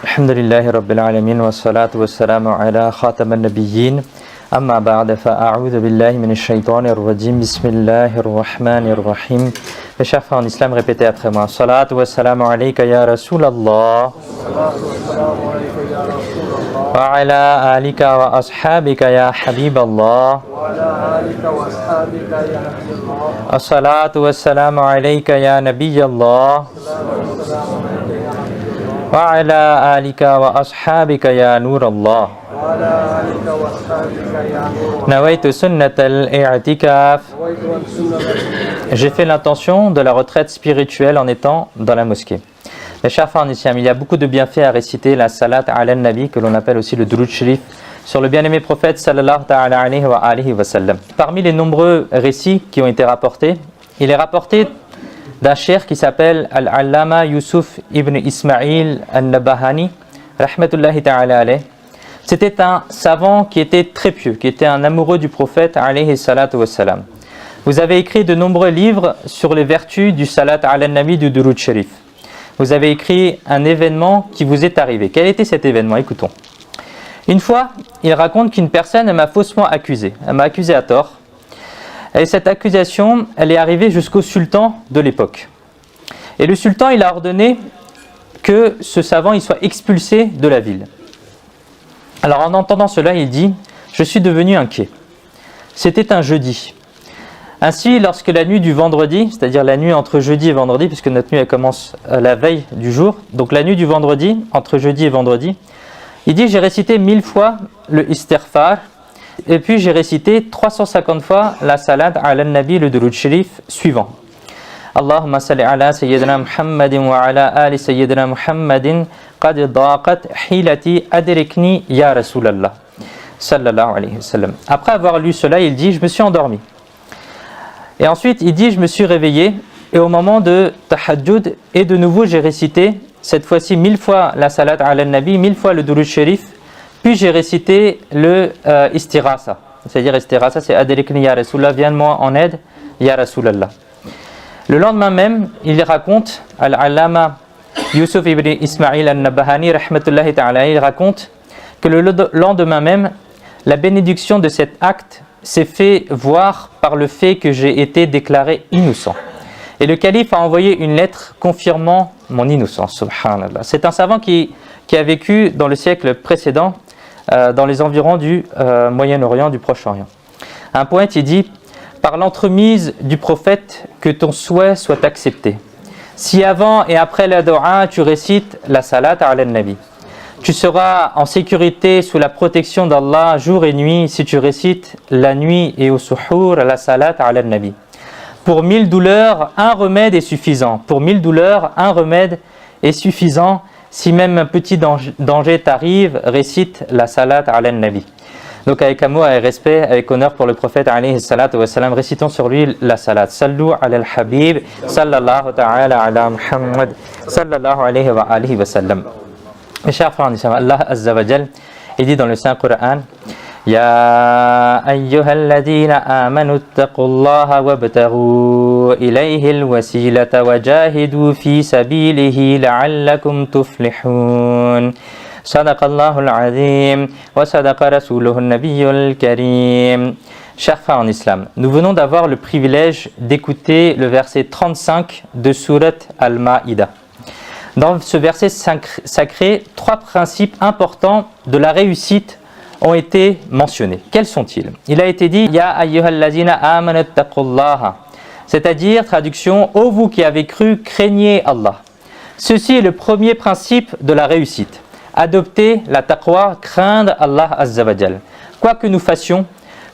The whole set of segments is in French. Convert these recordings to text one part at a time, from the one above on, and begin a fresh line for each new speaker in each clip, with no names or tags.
الحمد لله رب العالمين والصلاة والسلام على خاتم النبيين أما بعد فأعوذ بالله من الشيطان الرجيم بسم الله الرحمن الرحيم. Mes chers frères en islam, répétez après moi. Salatu wa salamu alayka ya Rasulallah wa ala alika wa ashabika ya Habiballah. As-salatu wa salamu alayka ya Nabiyallah wa ala alika wa ashabika ya Nurallah. Nawaitu sunnat al-i'tikaf. J'ai fait l'intention de la retraite spirituelle en étant dans la mosquée. Mes chers frères en islam, il y a beaucoup de bienfaits à réciter la salat ala nabi, que l'on appelle aussi le durud sharif, sur le bien-aimé prophète sallallahu ta'ala alayhi wa alihi wa sallam. Parmi les nombreux récits qui ont été rapportés, il est rapporté d'un cheikh qui s'appelle Al-Allama Yusuf ibn Ismail al-Nabahani, rahmatullahi ta'ala alayhi. C'était un savant qui était très pieux, qui était un amoureux du prophète alayhi salatu wa salam. Vous avez écrit de nombreux livres sur les vertus du salat ala nabi du durud sharif. Vous avez écrit un événement qui vous est arrivé. Quel était cet événement? Écoutons. Une fois, il raconte qu'une personne m'a faussement accusé. Elle m'a accusé à tort. Et cette accusation, elle est arrivée jusqu'au sultan de l'époque. Et le sultan, il a ordonné que ce savant il soit expulsé de la ville. Alors en entendant cela, il dit « Je suis devenu inquiet. » C'était un jeudi. Ainsi, lorsque la nuit du vendredi, c'est-à-dire la nuit entre jeudi et vendredi, puisque notre nuit elle commence la veille du jour, donc la nuit du vendredi, entre jeudi et vendredi, il dit « J'ai récité 1000 fois le istighfar, et puis j'ai récité 350 fois la salat ala nabi, le durud sharif suivant. Allahumma salli ala sayyidina Muhammadin wa ala ali sayyidina Muhammadin qad daqat hilati adrikni ya Rasulallah sallallahu alayhi wa sallam. » Après avoir lu cela, il dit « Je me suis endormi. » Et ensuite, il dit « Je me suis réveillé et au moment de tahajjud, et de nouveau j'ai récité cette fois-ci 1000 fois la salat ala nabi, 1000 fois le durud sharif, puis j'ai récité le istirasa. C'est-à-dire istirasa, c'est adrikni ya Rasulallah, viens-moi en aide, ya Rasulallah. » Le lendemain même, il raconte, Al-Allama Yusuf ibn Ismail al-Nabahani, rahmatullahi ta'ala, il raconte que le lendemain même, la bénédiction de cet acte s'est fait voir par le fait que j'ai été déclaré innocent. Et le calife a envoyé une lettre confirmant mon innocence, subhanallah. C'est un savant qui a vécu dans le siècle précédent, dans les environs du Moyen-Orient, du Proche-Orient. Un poète, il dit « Par l'entremise du prophète, que ton souhait soit accepté. Si avant et après la dua, tu récites la salat ala nabi. Tu seras en sécurité sous la protection d'Allah jour et nuit si tu récites la nuit et au suhour la salat ala nabi. Pour 1000 douleurs, un remède est suffisant. Pour 1000 douleurs, un remède est suffisant. Si même un petit danger t'arrive, récite la salat ala nabi. » Donc avec amour et respect, avec honneur pour le prophète alayhi salatu wa salam, récitons sur lui la salat. Sallu ala al-habib, sallallahu ta'ala ala Muhammad, sallallahu alayhi wa alihi wa sallam. Mes chers frères en islam, Allah Azza wa Jal, il dit dans le Saint-Coran, Ya ayyuhalladhina amanu attaqullaha wabtaghu ilayhi al-wasilata wa jahidu fi sabilihi la'allakum tuflihun. Sadaqallahu al-azim wa sadaqa rasuluhu an-nabiyyul karim. Chers frères en islam, nous venons d'avoir le privilège d'écouter le verset 35 de Surat Al-Ma'idah. Dans ce verset sacré, 3 principes importants de la réussite ont été mentionnés. Quels sont-ils? Il a été dit Ya ayyuhallazina amanu taqullaha, c'est-à-dire, traduction, ô vous qui avez cru, craignez Allah. Ceci est le premier principe de la réussite. Adopter la taqwa, craindre Allah Azza wa Jal. Quoi que nous fassions,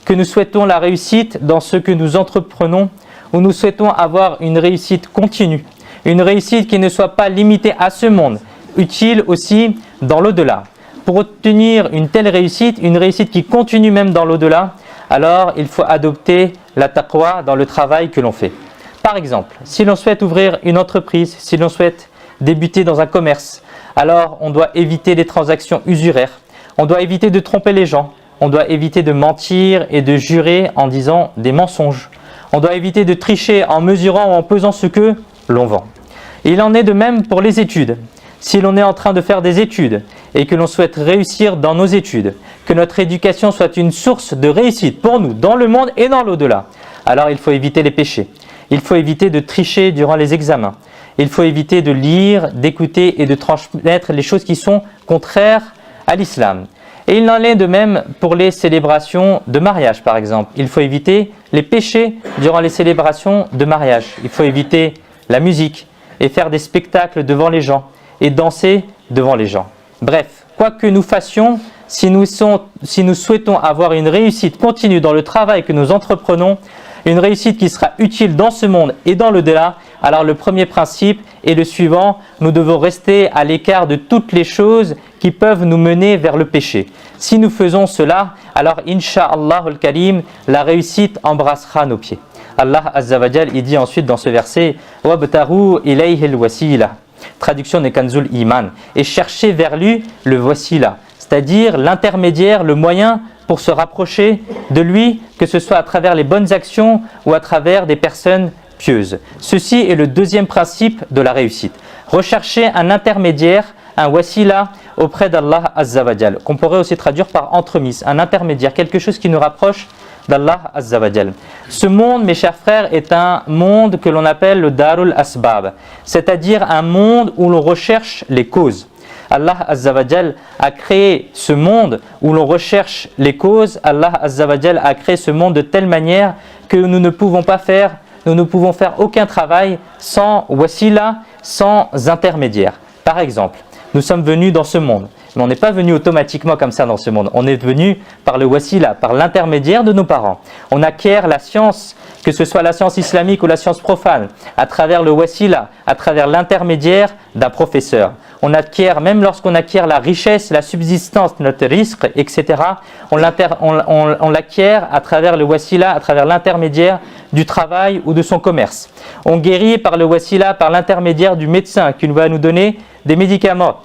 que nous souhaitons la réussite dans ce que nous entreprenons, ou nous souhaitons avoir une réussite continue, une réussite qui ne soit pas limitée à ce monde, utile aussi dans l'au-delà. Pour obtenir une telle réussite, une réussite qui continue même dans l'au-delà, alors il faut adopter la taqwa dans le travail que l'on fait. Par exemple, si l'on souhaite ouvrir une entreprise, si l'on souhaite débuter dans un commerce, alors on doit éviter les transactions usuraires, on doit éviter de tromper les gens, on doit éviter de mentir et de jurer en disant des mensonges, on doit éviter de tricher en mesurant ou en pesant ce que l'on vend. Et il en est de même pour les études. si l'on est en train de faire des études et que l'on souhaite réussir dans nos études, que notre éducation soit une source de réussite pour nous dans le monde et dans l'au-delà, alors il faut éviter les péchés. Il faut éviter de tricher durant les examens. Il faut éviter de lire, d'écouter et de transmettre les choses qui sont contraires à l'islam. Et il en est de même pour les célébrations de mariage, par exemple. Il faut éviter les péchés durant les célébrations de mariage. Il faut éviter la musique et faire des spectacles devant les gens et danser devant les gens. Bref, quoi que nous fassions, si nous souhaitons avoir une réussite continue dans le travail que nous entreprenons, une réussite qui sera utile dans ce monde et dans l'au-delà, alors le premier principe est le suivant: nous devons rester à l'écart de toutes les choses qui peuvent nous mener vers le péché. Si nous faisons cela, alors Inch'Allah al-Karim, la réussite embrassera nos pieds. Allah Azza wa Jal, il dit ensuite dans ce verset: Wabtaru ilayhi al-wasila. Traduction de Kanzul Iman. Et cherchez vers lui le wasila, c'est-à-dire l'intermédiaire, le moyen pour se rapprocher de lui, que ce soit à travers les bonnes actions ou à travers des personnes pieuses. Ceci est le deuxième principe de la réussite. Rechercher un intermédiaire, un wasila auprès d'Allah Azza wa Jal, qu'on pourrait aussi traduire par entremise, un intermédiaire, quelque chose qui nous rapproche d'Allah Azza wa Jal. Ce monde, mes chers frères, est un monde que l'on appelle le Darul Asbab, c'est-à-dire un monde où l'on recherche les causes. Allah Azza wa Jal a créé ce monde où l'on recherche les causes. Allah Azza wa Jal a créé ce monde de telle manière que nous ne pouvons faire aucun travail sans wasila, sans intermédiaire. Par exemple, nous sommes venus dans ce monde, mais on n'est pas venu automatiquement comme ça dans ce monde. On est venu par le wasila, par l'intermédiaire de nos parents. On acquiert la science, que ce soit la science islamique ou la science profane, à travers le wasila, à travers l'intermédiaire d'un professeur. On acquiert, même lorsqu'on acquiert la richesse, la subsistance, notre risque, etc., on l'acquiert à travers le wasila, à travers l'intermédiaire du travail ou de son commerce. On guérit par le wasila, par l'intermédiaire du médecin qui va nous donner des médicaments.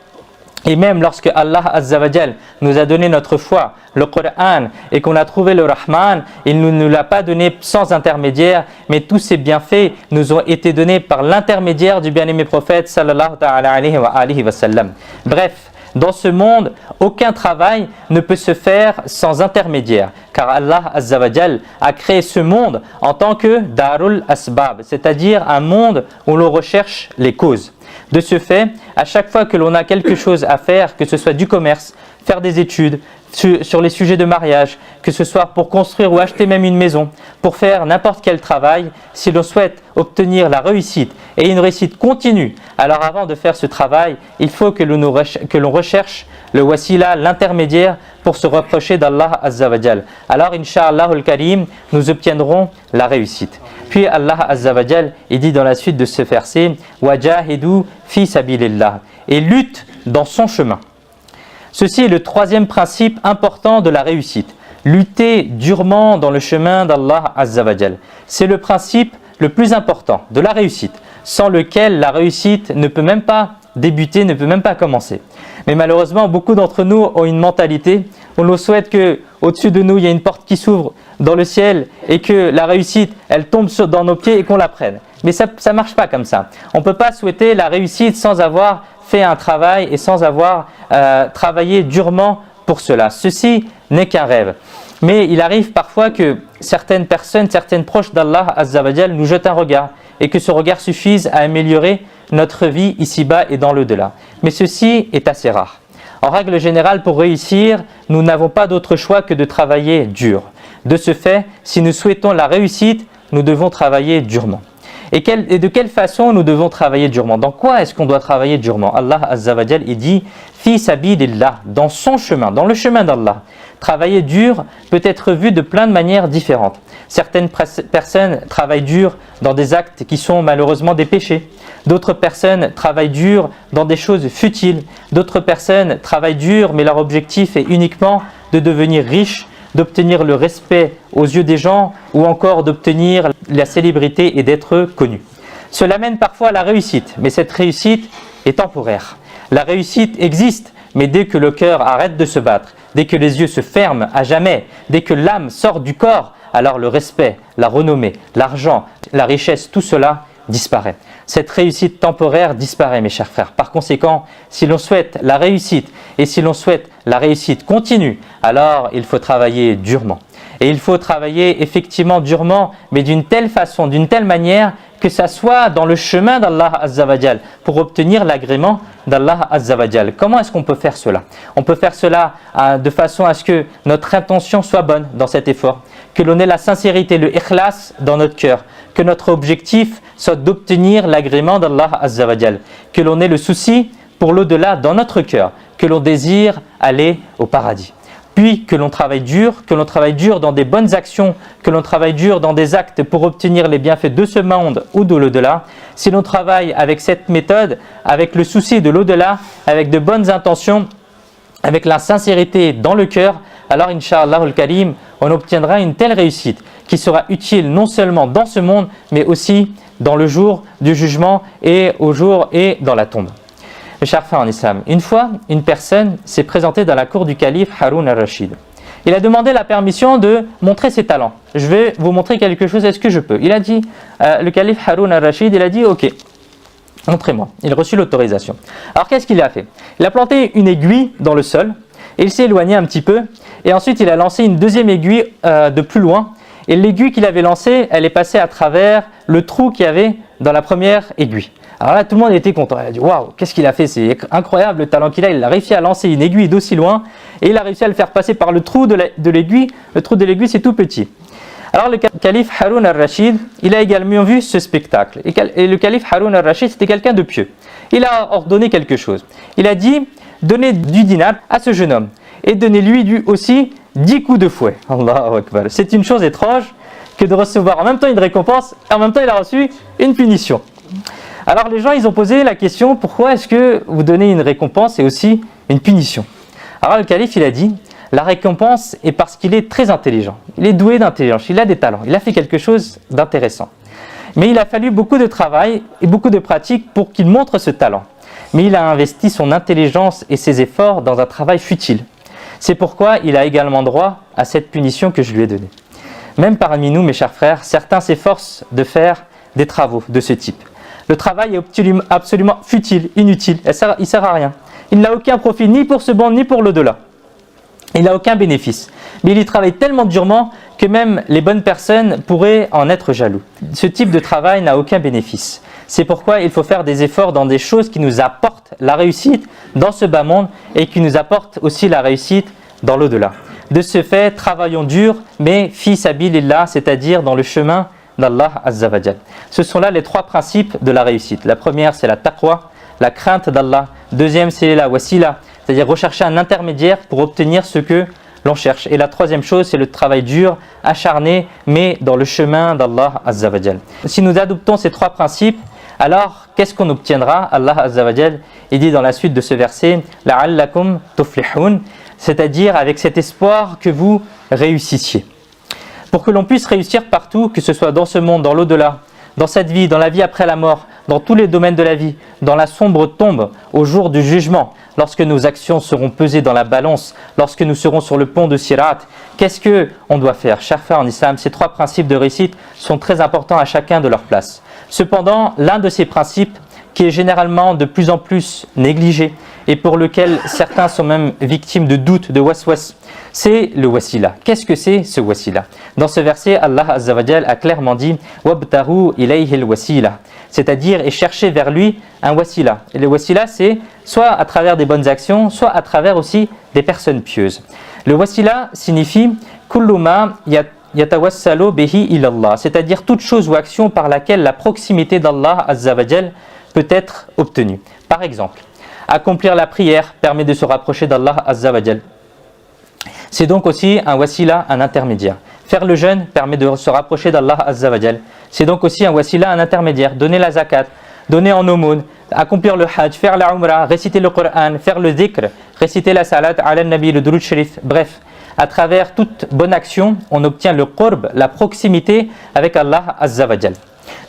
Et même lorsque Allah Azza wa Jal nous a donné notre foi, le Coran, et qu'on a trouvé le Rahman, il ne nous l'a pas donné sans intermédiaire, mais tous ces bienfaits nous ont été donnés par l'intermédiaire du bien-aimé prophète sallallahu alayhi wa sallam. Bref, dans ce monde, aucun travail ne peut se faire sans intermédiaire, car Allah Azza wa Jal a créé ce monde en tant que Darul Asbab, c'est-à-dire un monde où l'on recherche les causes. De ce fait, à chaque fois que l'on a quelque chose à faire, que ce soit du commerce, faire des études, sur les sujets de mariage, que ce soit pour construire ou acheter même une maison, pour faire n'importe quel travail, si l'on souhaite obtenir la réussite et une réussite continue, alors avant de faire ce travail, il faut que l'on recherche le wasila, l'intermédiaire, pour se rapprocher d'Allah Azza wa Jal. Alors, Inch'Allah al-Karim, nous obtiendrons la réussite. Puis Allah Azza wa Jal, il dit dans la suite de ce verset: Wajahidu fi sabilillah, et lutte dans son chemin. Ceci est le troisième principe important de la réussite. Lutter durement dans le chemin d'Allah Azza wa Jal. C'est le principe le plus important de la réussite, sans lequel la réussite ne peut même pas débuter, ne peut même pas commencer. Mais malheureusement, beaucoup d'entre nous ont une mentalité où l'on souhaite que au-dessus de nous, il y ait une porte qui s'ouvre dans le ciel et que la réussite, elle tombe dans nos pieds et qu'on la prenne. Mais ça ne marche pas comme ça. On ne peut pas souhaiter la réussite sans avoir fait un travail et sans avoir travaillé durement pour cela. Ceci n'est qu'un rêve. Mais il arrive parfois que certaines personnes, certaines proches d'Allah Azza wa Jal nous jettent un regard et que ce regard suffise à améliorer notre vie ici-bas et dans l'au-delà. Mais ceci est assez rare. En règle générale, pour réussir, nous n'avons pas d'autre choix que de travailler dur. De ce fait, si nous souhaitons la réussite, nous devons travailler durement. Et de quelle façon nous devons travailler durement? Dans quoi est-ce qu'on doit travailler durement? Allah Azza wa Jal, il dit fi sabilillah, dans son chemin, dans le chemin d'Allah. Travailler dur peut être vu de plein de manières différentes. Certaines personnes travaillent dur dans des actes qui sont malheureusement des péchés. D'autres personnes travaillent dur dans des choses futiles. D'autres personnes travaillent dur, mais leur objectif est uniquement de devenir riches, d'obtenir le respect aux yeux des gens ou encore d'obtenir la célébrité et d'être connu. Cela mène parfois à la réussite, mais cette réussite est temporaire. La réussite existe, mais dès que le cœur arrête de se battre, dès que les yeux se ferment à jamais, dès que l'âme sort du corps, alors le respect, la renommée, l'argent, la richesse, tout cela disparaît. Cette réussite temporaire disparaît, mes chers frères. Par conséquent, si l'on souhaite la réussite et si l'on souhaite la réussite continue, alors il faut travailler durement. Et il faut travailler effectivement durement, mais d'une telle façon, d'une telle manière que ça soit dans le chemin d'Allah Azza wa Jal pour obtenir l'agrément d'Allah Azza wa Jal. Comment est-ce qu'on peut faire cela? On peut faire cela de façon à ce que notre intention soit bonne dans cet effort, que l'on ait la sincérité, le ikhlas dans notre cœur, que notre objectif soit d'obtenir l'agrément d'Allah Azza wa Jal, que l'on ait le souci pour l'au-delà dans notre cœur, que l'on désire aller au paradis. Puis que l'on travaille dur dans des bonnes actions, que l'on travaille dur dans des actes pour obtenir les bienfaits de ce monde ou de l'au-delà. Si l'on travaille avec cette méthode, avec le souci de l'au-delà, avec de bonnes intentions, avec la sincérité dans le cœur, alors Inch'Allah al-Karim, on obtiendra une telle réussite qui sera utile non seulement dans ce monde, mais aussi dans le jour du jugement et au jour et dans la tombe. Mes chers frères en islam, une fois, une personne s'est présentée dans la cour du calife Haroun al-Rachid. Il a demandé la permission de montrer ses talents. Je vais vous montrer quelque chose, est-ce que je peux? Il a dit, le calife Haroun al-Rachid, il a dit, ok, montrez-moi. Il a reçu l'autorisation. Alors qu'est-ce qu'il a fait? Il a planté une aiguille dans le sol, et il s'est éloigné un petit peu, et ensuite il a lancé une deuxième aiguille de plus loin, et l'aiguille qu'il avait lancée, elle est passée à travers le trou qu'il y avait dans la première aiguille. Alors là, tout le monde était content. Il a dit, waouh, qu'est-ce qu'il a fait? C'est incroyable le talent qu'il a. Il a réussi à lancer une aiguille d'aussi loin et il a réussi à le faire passer par le trou de l'aiguille. Le trou de l'aiguille, c'est tout petit. Alors le calife Haroun al-Rachid, il a également vu ce spectacle. Et le calife Haroun al-Rachid, c'était quelqu'un de pieux. Il a ordonné quelque chose. Il a dit, donnez du dinar à ce jeune homme et donnez-lui aussi 10 coups de fouet. Allahu Akbar. C'est une chose étrange que de recevoir en même temps une récompense et en même temps il a reçu une punition. Alors les gens, ils ont posé la question, pourquoi est-ce que vous donnez une récompense et aussi une punition? Alors le calife, il a dit, la récompense est parce qu'il est très intelligent. Il est doué d'intelligence, il a des talents, il a fait quelque chose d'intéressant. Mais il a fallu beaucoup de travail et beaucoup de pratique pour qu'il montre ce talent. Mais il a investi son intelligence et ses efforts dans un travail futile. C'est pourquoi il a également droit à cette punition que je lui ai donnée. Même parmi nous, mes chers frères, certains s'efforcent de faire des travaux de ce type. Le travail est absolument futile, inutile, il ne sert à rien. Il n'a aucun profit ni pour ce monde ni pour l'au-delà. Il n'a aucun bénéfice. Mais il y travaille tellement durement que même les bonnes personnes pourraient en être jaloux. Ce type de travail n'a aucun bénéfice. C'est pourquoi il faut faire des efforts dans des choses qui nous apportent la réussite dans ce bas monde et qui nous apportent aussi la réussite dans l'au-delà. De ce fait, travaillons dur, mais fi sabilillah, c'est-à-dire dans le chemin d'Allah Azza wa Jal. Ce sont là les trois principes de la réussite. La première, c'est la taqwa, la crainte d'Allah. Deuxième, c'est la wasila, c'est-à-dire rechercher un intermédiaire pour obtenir ce que l'on cherche. Et la troisième chose, c'est le travail dur, acharné, mais dans le chemin d'Allah Azza wa Jal. Si nous adoptons ces trois principes, alors qu'est-ce qu'on obtiendra? Allah Azza wa Jal, il dit dans la suite de ce verset, la'allakum tuflihun, c'est-à-dire avec cet espoir que vous réussissiez. Pour que l'on puisse réussir partout, que ce soit dans ce monde, dans l'au-delà, dans cette vie, dans la vie après la mort, dans tous les domaines de la vie, dans la sombre tombe, au jour du jugement, lorsque nos actions seront pesées dans la balance, lorsque nous serons sur le pont de Sirat, qu'est-ce qu'on doit faire? Chers frères en islam, ces trois principes de réussite sont très importants à chacun de leur place. Cependant, l'un de ces principes, qui est généralement de plus en plus négligé et pour lequel certains sont même victimes de doutes, de waswas, c'est le wasila. Qu'est-ce que c'est ce wasila? Dans ce verset, Allah Azza wa Jal a clairement dit « Wabtahu ilayhi al-wasila », c'est-à-dire et chercher vers lui un wasila. Et le wasila, c'est soit à travers des bonnes actions, soit à travers aussi des personnes pieuses. Le wasila signifie « kullu ma yatawassalu bihi ilallah », c'est-à-dire toute chose ou action par laquelle la proximité d'Allah Azza wa Jal peut être obtenue. Par exemple, accomplir la prière permet de se rapprocher d'Allah Azza wa Jal. C'est donc aussi un wasila, un intermédiaire. Faire le jeûne permet de se rapprocher d'Allah Azza wa Jal. C'est donc aussi un wasila, un intermédiaire. Donner la zakat, donner en aumône, accomplir le hajj, faire la umrah, réciter le Coran, faire le dhikr, réciter la salat ala nabi, le durud sharif. Bref, à travers toute bonne action, on obtient le qurb, la proximité avec Allah Azza wa Jal.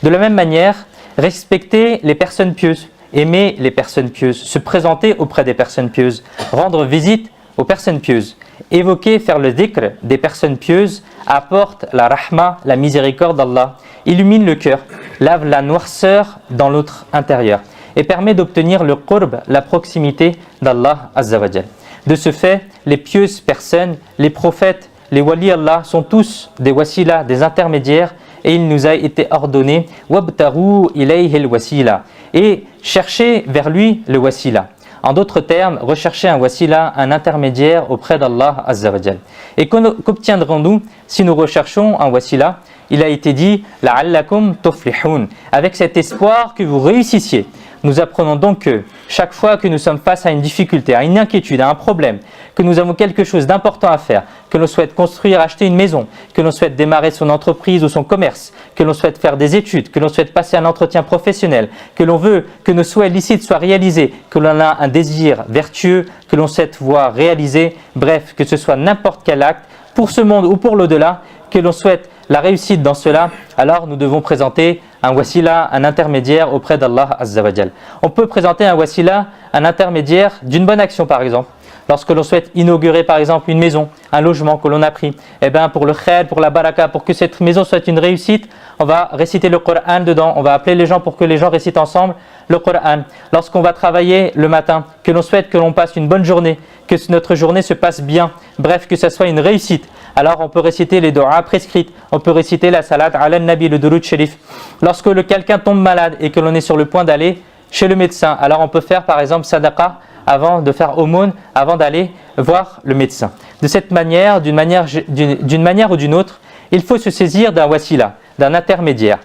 De la même manière, respecter les personnes pieuses, aimer les personnes pieuses, se présenter auprès des personnes pieuses, rendre visite aux personnes pieuses évoquer, faire le dhikr des personnes pieuses apporte la rahma, la miséricorde d'Allah, illumine le cœur, lave la noirceur dans l'autre intérieur et permet d'obtenir le qurb, la proximité d'Allah Azza wa Jal. De ce fait, les pieuses personnes, les prophètes, les walis Allah sont tous des wasila, des intermédiaires, et il nous a été ordonné wabtaru ilayhi al-wasila, et chercher vers lui le wasila. En d'autres termes, rechercher un wasila, un intermédiaire auprès d'Allah Azza wa Jal. Et qu'obtiendrons-nous si nous recherchons un wasila? Il a été dit la'allakum tuflihun, avec cet espoir que vous réussissiez. Nous apprenons donc que chaque fois que nous sommes face à une difficulté, à une inquiétude, à un problème, que nous avons quelque chose d'important à faire, que l'on souhaite construire, acheter une maison, que l'on souhaite démarrer son entreprise ou son commerce, que l'on souhaite faire des études, que l'on souhaite passer un entretien professionnel, que l'on veut que nos souhaits licites soient réalisés, que l'on a un désir vertueux, que l'on souhaite voir réalisé, bref, que ce soit n'importe quel acte, pour ce monde ou pour l'au-delà, que l'on souhaite la réussite dans cela, alors nous devons présenter un wasila, un intermédiaire auprès d'Allah Azza wa Jal. On peut présenter un wasila, un intermédiaire d'une bonne action par exemple. Lorsque l'on souhaite inaugurer par exemple une maison, un logement que l'on a pris, eh bien pour le khair, pour la baraka, pour que cette maison soit une réussite, on va réciter le Coran dedans, on va appeler les gens pour que les gens récitent ensemble le Coran. Lorsqu'on va travailler le matin, que l'on souhaite que l'on passe une bonne journée, que notre journée se passe bien, bref, que ça soit une réussite, alors on peut réciter les du'as prescrites, on peut réciter la salat ala nabi, le durud sharif. Lorsque quelqu'un tombe malade et que l'on est sur le point d'aller chez le médecin, alors on peut faire par exemple sadaqa avant de faire aumône, avant d'aller voir le médecin. De cette manière, d'une manière ou d'une autre, il faut se saisir d'un wasila, d'un intermédiaire.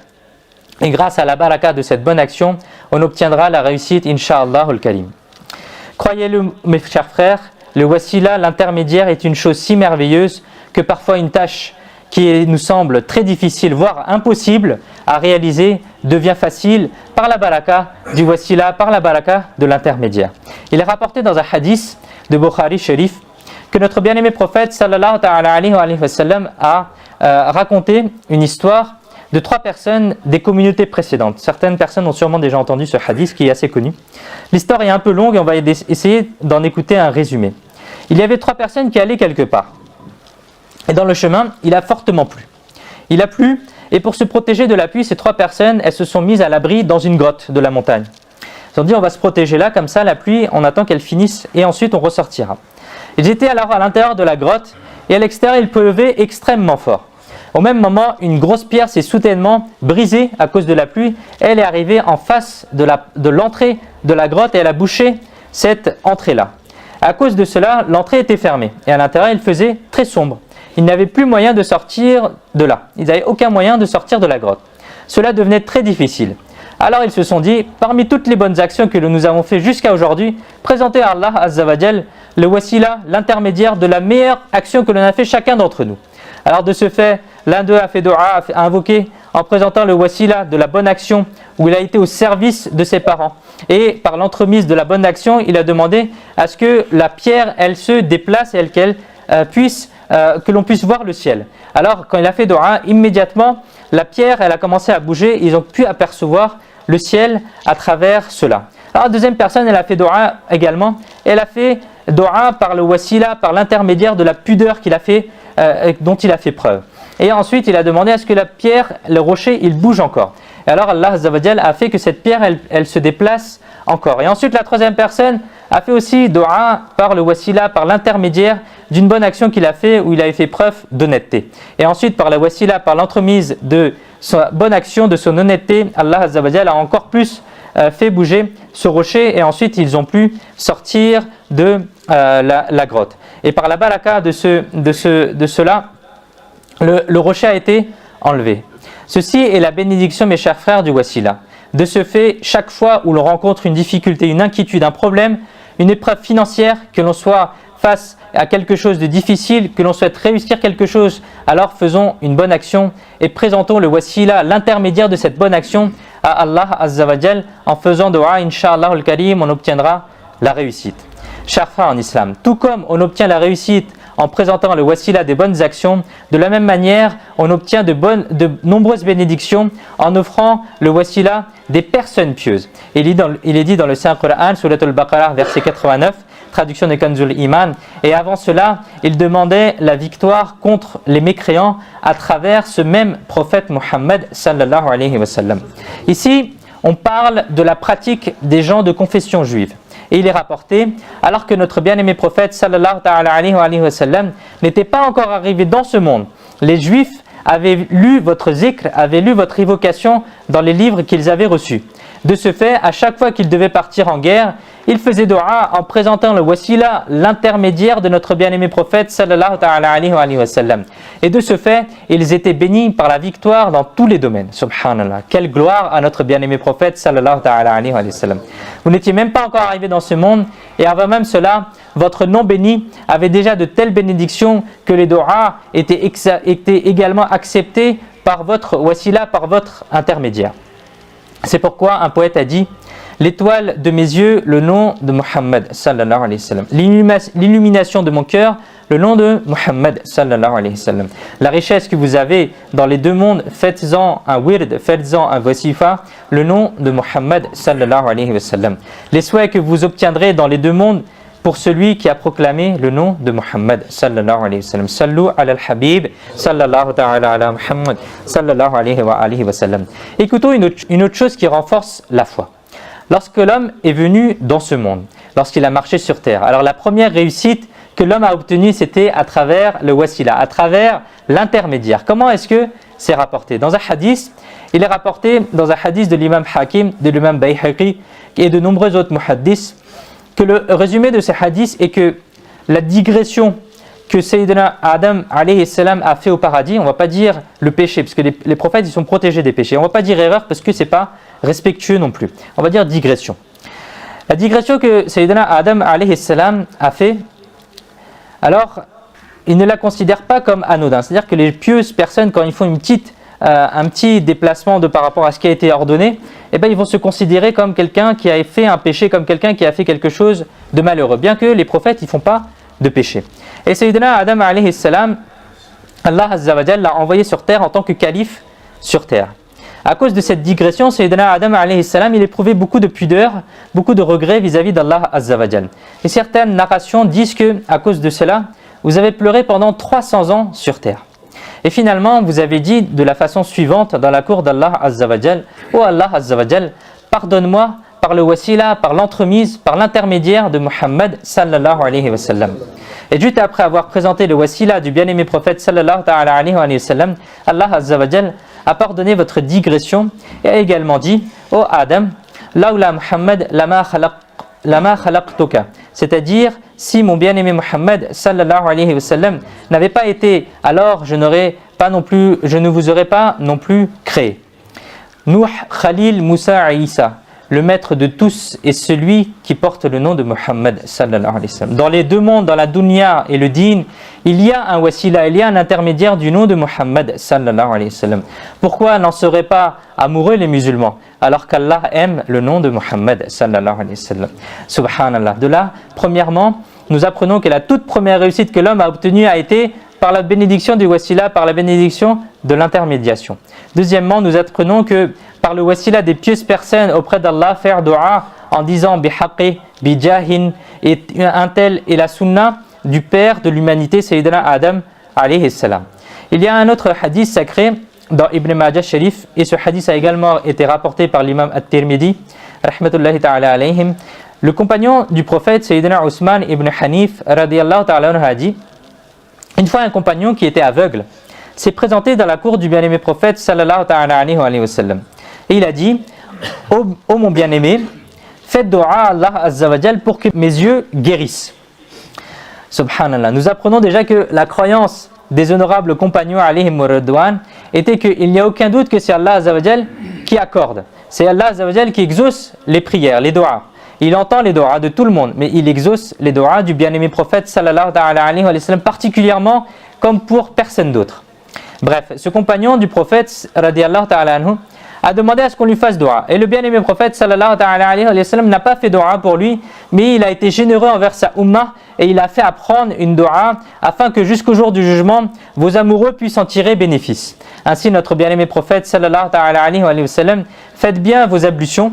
Et grâce à la baraka de cette bonne action, on obtiendra la réussite, Inch'Allah al-Karim. Croyez-le, mes chers frères, le wasila, l'intermédiaire, est une chose si merveilleuse que parfois une tâche qui nous semble très difficile, voire impossible à réaliser, devient facile par la baraka du wasila, par la baraka de l'intermédiaire. Il est rapporté dans un hadith de Bukhari Sharif que notre bien-aimé prophète sallallahu alayhi wa sallam a raconté une histoire de 3 personnes des communautés précédentes. Certaines personnes ont sûrement déjà entendu ce hadith qui est assez connu. L'histoire est un peu longue et on va essayer d'en écouter un résumé. Il y avait 3 personnes qui allaient quelque part. Et dans le chemin, il a fortement plu. Il a plu, et pour se protéger de la pluie, ces 3 personnes, elles se sont mises à l'abri dans une grotte de la montagne. Ils ont dit, on va se protéger là, comme ça, la pluie, on attend qu'elle finisse, et ensuite on ressortira. Ils étaient alors à l'intérieur de la grotte, et à l'extérieur, il pleuvait extrêmement fort. Au même moment, une grosse pierre s'est soudainement brisée à cause de la pluie. Elle est arrivée en face de l'entrée de la grotte, et elle a bouché cette entrée-là. À cause de cela, l'entrée était fermée, et à l'intérieur, il faisait très sombre. Ils n'avaient plus moyen de sortir de là. Ils n'avaient aucun moyen de sortir de la grotte. Cela devenait très difficile. Alors ils se sont dit, parmi toutes les bonnes actions que nous avons faites jusqu'à aujourd'hui, présenter à Allah Azza wa Jal le wasila, l'intermédiaire de la meilleure action que l'on a fait chacun d'entre nous. Alors de ce fait, l'un d'eux a fait dua, a invoqué en présentant le wasila de la bonne action où il a été au service de ses parents. Et par l'entremise de la bonne action, il a demandé à ce que la pierre, elle se déplace et qu'elle puisse que l'on puisse voir le ciel. Alors quand il a fait dua, immédiatement la pierre elle a commencé à bouger, ils ont pu apercevoir le ciel à travers cela. Alors la deuxième personne elle a fait dua également, elle a fait dua par le wasila, par l'intermédiaire de la pudeur qu'il a fait, dont il a fait preuve. Et ensuite il a demandé à ce que la pierre, le rocher, il bouge encore. Et alors Allah Azza wa Jal a fait que cette pierre elle se déplace encore. Et ensuite la troisième personne a fait aussi dua par le wasila, par l'intermédiaire d'une bonne action qu'il a fait où il avait fait preuve d'honnêteté. Et ensuite par la wasila, par l'entremise de sa bonne action, de son honnêteté, Allah Azza wa Jal a encore plus fait bouger ce rocher et ensuite ils ont pu sortir de la grotte. Et par la baraka de cela, le rocher a été enlevé. Ceci est la bénédiction, mes chers frères, du wasila. De ce fait, chaque fois où l'on rencontre une difficulté, une inquiétude, un problème, une épreuve financière, que l'on soit face à quelque chose de difficile, que l'on souhaite réussir quelque chose, alors faisons une bonne action et présentons le wasila, l'intermédiaire de cette bonne action à Allah Azza wa Jal. En faisant dua, Inch'Allah al-Karim, on obtiendra la réussite. Chers frères en islam, tout comme on obtient la réussite en présentant le wasila des bonnes actions, de la même manière, on obtient de nombreuses bénédictions en offrant le wasila des personnes pieuses. Il est dit dans le Saint Coran, Surat al-Baqarah, verset 89, traduction de Kanzul Iman. Et avant cela, il demandait la victoire contre les mécréants à travers ce même prophète Muhammad sallallahu alayhi wa sallam. Ici, on parle de la pratique des gens de confession juive. Et il est rapporté, alors que notre bien-aimé prophète sallallahu alayhi wa sallam n'était pas encore arrivé dans ce monde, les juifs avaient lu votre zikr, avaient lu votre évocation dans les livres qu'ils avaient reçus. De ce fait, à chaque fois qu'ils devaient partir en guerre, ils faisaient dua en présentant le wasila, l'intermédiaire de notre bien-aimé prophète sallallahu alayhi wa sallam. Et de ce fait, ils étaient bénis par la victoire dans tous les domaines. Subhanallah. Quelle gloire à notre bien-aimé prophète sallallahu alayhi wa sallam. Vous n'étiez même pas encore arrivé dans ce monde, et avant même cela, votre nom béni avait déjà de telles bénédictions que les duas étaient également acceptés par votre wasila, par votre intermédiaire. C'est pourquoi un poète a dit: l'étoile de mes yeux, le nom de Muhammad sallallahu alayhi wa sallam. L'illumination de mon cœur, le nom de Muhammad sallallahu alayhi wa sallam. La richesse que vous avez dans les deux mondes, faites-en un wird, faites-en un wasifa, le nom de Muhammad sallallahu alayhi wa sallam. Les souhaits que vous obtiendrez dans les deux mondes, pour celui qui a proclamé le nom de Muhammad sallallahu alayhi wa sallam. Sallu ala al-habib sallallahu ta'ala ala Muhammad sallallahu alayhi wa sallam. Écoutons une autre chose qui renforce la foi. Lorsque l'homme est venu dans ce monde, lorsqu'il a marché sur terre, alors la première réussite que l'homme a obtenue, c'était à travers le wasila, à travers l'intermédiaire. Comment est-ce que c'est rapporté? Dans un hadith, il est rapporté dans un hadith de l'imam Hakim, de l'imam Bayhaqi et de nombreux autres muhaddiths, que le résumé de ces hadiths est que la digression que Sayyidina Adam alayhi salam a fait au paradis, on ne va pas dire le péché, parce que les prophètes ils sont protégés des péchés, on ne va pas dire erreur parce que ce n'est pas respectueux non plus, on va dire digression. La digression que Sayyidina Adam alayhi salam a fait, alors il ne la considère pas comme anodin, c'est-à-dire que les pieuses personnes, quand ils font un petit déplacement par rapport à ce qui a été ordonné, eh bien, ils vont se considérer comme quelqu'un qui a fait un péché, comme quelqu'un qui a fait quelque chose de malheureux, bien que les prophètes ne font pas de péché. Et Sayyidina Adam alayhi salam, Allah azza wa jalla l'a envoyé sur terre en tant que calife sur terre. À cause de cette digression, Sayyidina Adam alayhi salam, il éprouvait beaucoup de pudeur, beaucoup de regrets vis-à-vis d'Allah azza wa jalla. Et certaines narrations disent que, à cause de cela, vous avez pleuré pendant 300 ans sur terre. Et finalement, vous avez dit de la façon suivante dans la cour d'Allah azza wa jalla: oh Allah azza wa jalla, pardonne-moi par le wasila, par l'entremise, par l'intermédiaire de Muhammad sallallahu alayhi wa sallam. Et juste après avoir présenté le wasila du bien-aimé prophète sallallahu alayhi wa sallam, Allah azza wa jalla a pardonné votre digression et a également dit: oh Adam, laula Muhammad lama khalaqtuka, c'est-à-dire si mon bien-aimé Muhammad sallallahu alayhi wa sallam n'avait pas été, alors je ne vous aurais pas non plus créé. Nuh, Khalil, Moussa et Isa, le maître de tous est celui qui porte le nom de Muhammad sallallahu alayhi wa sallam. Dans les deux mondes, dans la dunya et le din, il y a un wasila, il y a un intermédiaire du nom de Muhammad sallallahu alayhi wa sallam. Pourquoi n'en seraient pas amoureux les musulmans alors qu'Allah aime le nom de Muhammad sallallahu alayhi wa sallam? Subhanallah. De là, premièrement, nous apprenons que la toute première réussite que l'homme a obtenue a été par la bénédiction du wasila, par la bénédiction de l'intermédiation. Deuxièmement, nous apprenons que par le wasila des pieuses personnes auprès d'Allah, faire dua en disant bihaqqi, bijahin, et un tel est la sunna du père de l'humanité, Sayyidina Adam alayhi salam. Il y a un autre hadith sacré dans Ibn Majah Sharif, et ce hadith a également été rapporté par l'imam At-Tirmidhi, rahmatullahi ta'ala alayhim. Le compagnon du prophète, Sayyidina Ousmane ibn Hanif, radiyallahu ta'ala anhu, a dit: une fois un compagnon qui était aveugle s'est présenté dans la cour du bien-aimé prophète sallallahu ta'ala alayhi wa sallam. Et il a dit: ô mon bien-aimé, faites dua à Allah azza wa jal pour que mes yeux guérissent. Subhanallah. Nous apprenons déjà que la croyance des honorables compagnons alayhim radwan était qu'il n'y a aucun doute que c'est Allah azza wa jal qui accorde. C'est Allah azza wa jal qui exauce les prières, les duas. Il entend les duas de tout le monde, mais il exauce les duas du bien-aimé prophète sallallahu alayhi wa sallam particulièrement, comme pour personne d'autre. Bref, ce compagnon du prophète radiyallahu ta'ala anhu a demandé à ce qu'on lui fasse dua. Et le bien-aimé prophète sallallahu alayhi wa sallam n'a pas fait dua pour lui, mais il a été généreux envers sa ummah et il a fait apprendre une dua afin que jusqu'au jour du jugement, vos amoureux puissent en tirer bénéfice. Ainsi, notre bien-aimé prophète sallallahu alayhi wa sallam, faites bien vos ablutions,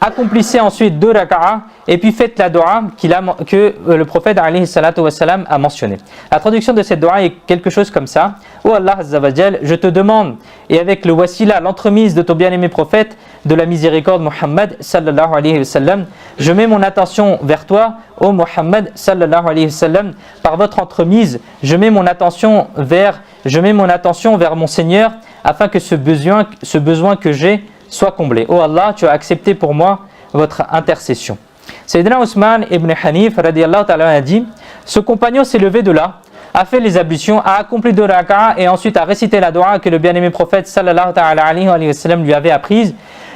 accomplissez ensuite 2 raka'a et puis faites la dua que le prophète alayhi salatu wassalam a mentionné. La traduction de cette dua est quelque chose comme ça. Oh Allah Azza wa Jal, je te demande, et avec le wasila, l'entremise de ton bien-aimé prophète, de la miséricorde Muhammad sallallahu alayhi wa sallam, je mets mon attention vers toi, ô Muhammad sallallahu alayhi wa sallam, par votre entremise, je mets mon attention vers mon Seigneur, afin que ce besoin que j'ai soit comblé. Oh Allah, tu as accepté pour moi votre intercession. Sayyidina Ousmane ibn Hanif radiyallahu ta'ala a dit, ce compagnon s'est levé de là, a fait les ablutions, a accompli 2 raka'a et ensuite a récité la dua que le bien-aimé prophète sallallahu ta'ala alayhi wa sallam lui avait apprise.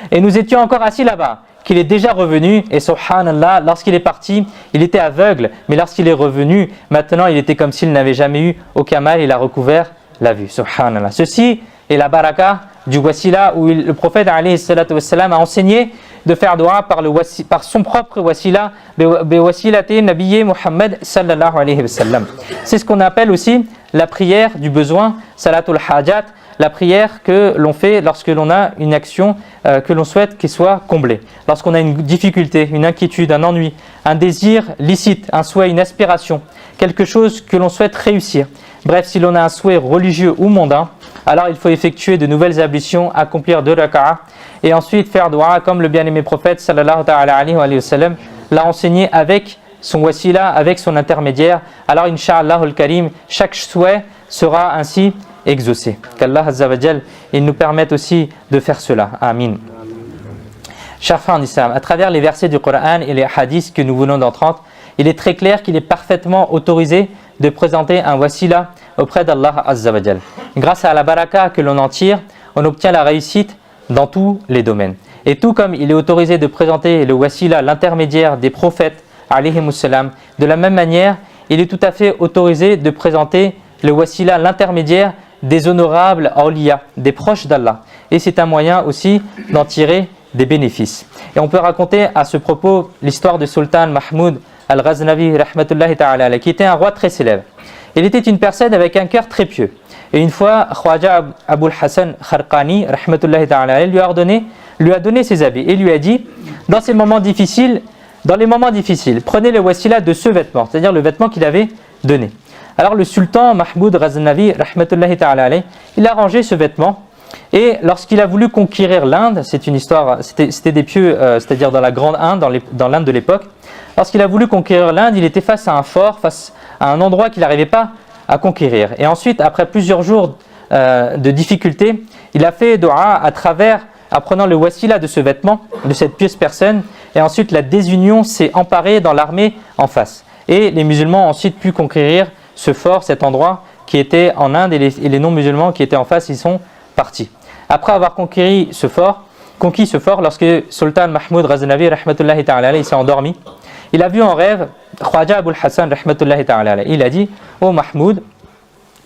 Et nous étions encore assis là-bas, qu'il est déjà revenu, et subhanallah, lorsqu'il est parti, il était aveugle, mais lorsqu'il est revenu, maintenant il était comme s'il n'avait jamais eu aucun mal, il a recouvert la vue, subhanallah. Ceci est la baraka du wasila, où le prophète alayhi salatu wassalam a enseigné de faire dua par son propre wasila, wasilati nabiyyi Muhammad sallallahu alayhi wa sallam. C'est ce qu'on appelle aussi la prière du besoin, salatul hajat, la prière que l'on fait lorsque l'on a une action que l'on souhaite qu'elle soit comblée. Lorsqu'on a une difficulté, une inquiétude, un ennui, un désir licite, un souhait, une aspiration, quelque chose que l'on souhaite réussir. Bref, si l'on a un souhait religieux ou mondain, alors il faut effectuer de nouvelles ablutions, accomplir 2 raka'a et ensuite faire dua comme le bien-aimé prophète sallallahu ta'ala alayhi wa sallam l'a enseigné avec son wasila, avec son intermédiaire. Alors incha'Allah al-Karim, chaque souhait sera ainsi exaucé. Qu'Allah Azza wa Jal, il nous permette aussi de faire cela. Amin. Chers frères en islam, à travers les versets du Coran et les hadiths que nous venons d'entendre, il est très clair qu'il est parfaitement autorisé de présenter un wasila auprès d'Allah Azza wa Jal. Grâce à la baraka que l'on en tire, on obtient la réussite dans tous les domaines. Et tout comme il est autorisé de présenter le wasila, l'intermédiaire des prophètes, alayhimussalam, de la même manière, il est tout à fait autorisé de présenter le wasila, l'intermédiaire des honorables awliya, des proches d'Allah. Et c'est un moyen aussi d'en tirer des bénéfices. Et on peut raconter à ce propos l'histoire de Sultan Mahmoud al-Ghaznavi, rahmatullahi ta'ala, qui était un roi très célèbre. Il était une personne avec un cœur très pieux. Et une fois, Khwaja Abul Hassan Kharqani, rahmatullahi ta'ala, lui a donné ses habits et lui a dit, dans les moments difficiles, prenez le wasila de ce vêtement, c'est-à-dire le vêtement qu'il avait donné. Alors le sultan Mahmoud Ghaznavi, rahmatullahi ta'ala, il a rangé ce vêtement et lorsqu'il a voulu conquérir l'Inde, c'est une histoire, c'était des pieux, c'est-à-dire dans la grande Inde, dans l'Inde de l'époque, lorsqu'il a voulu conquérir l'Inde, il était face à un fort, face à un endroit qu'il n'arrivait pas à conquérir. Et ensuite, après plusieurs jours de difficultés, il a fait dua en prenant le wasila de ce vêtement, de cette pieuse personne, et ensuite la désunion s'est emparée dans l'armée en face. Et les musulmans ont ensuite pu conquérir ce fort, cet endroit qui était en Inde, et les non-musulmans qui étaient en face, ils sont partis. Après avoir conquis ce fort, lorsque Sultan Mahmoud Ghaznavi, rahmatullahi ta'ala, il s'est endormi, il a vu en rêve Khwaja Abul Hassan, rahmatullahi ta'ala. Il a dit, oh Mahmoud,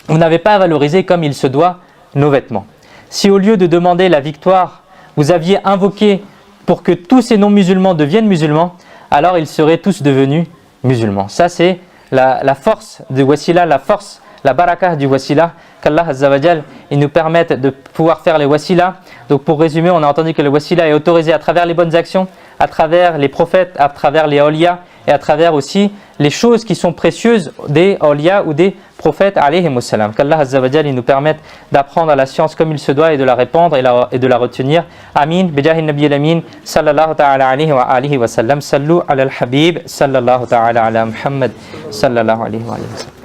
vous n'avez pas valorisé comme il se doit nos vêtements. Si au lieu de demander la victoire, vous aviez invoqué pour que tous ces non-musulmans deviennent musulmans, alors ils seraient tous devenus musulmans. Ça c'est la force du wasila, la baraka du wasila, qu'Allah Azza wa Jal, il nous permette de pouvoir faire les wasila. Donc pour résumer, on a entendu que le wasila est autorisé à travers les bonnes actions, à travers les prophètes, à travers les awliya et à travers aussi les choses qui sont précieuses des awliya ou des prophètes alayhimussalam. Qu'Allah Azza wa Jal, il nous permette d'apprendre la science comme il se doit et de la répandre et de la retenir. Amin. Bijahi Nabi al-Amin sallallahu ta'ala alayhi wa alihi wa sallam. Sallu ala al-Habib sallallahu ta'ala ala Muhammad sallallahu alayhi wa sallam.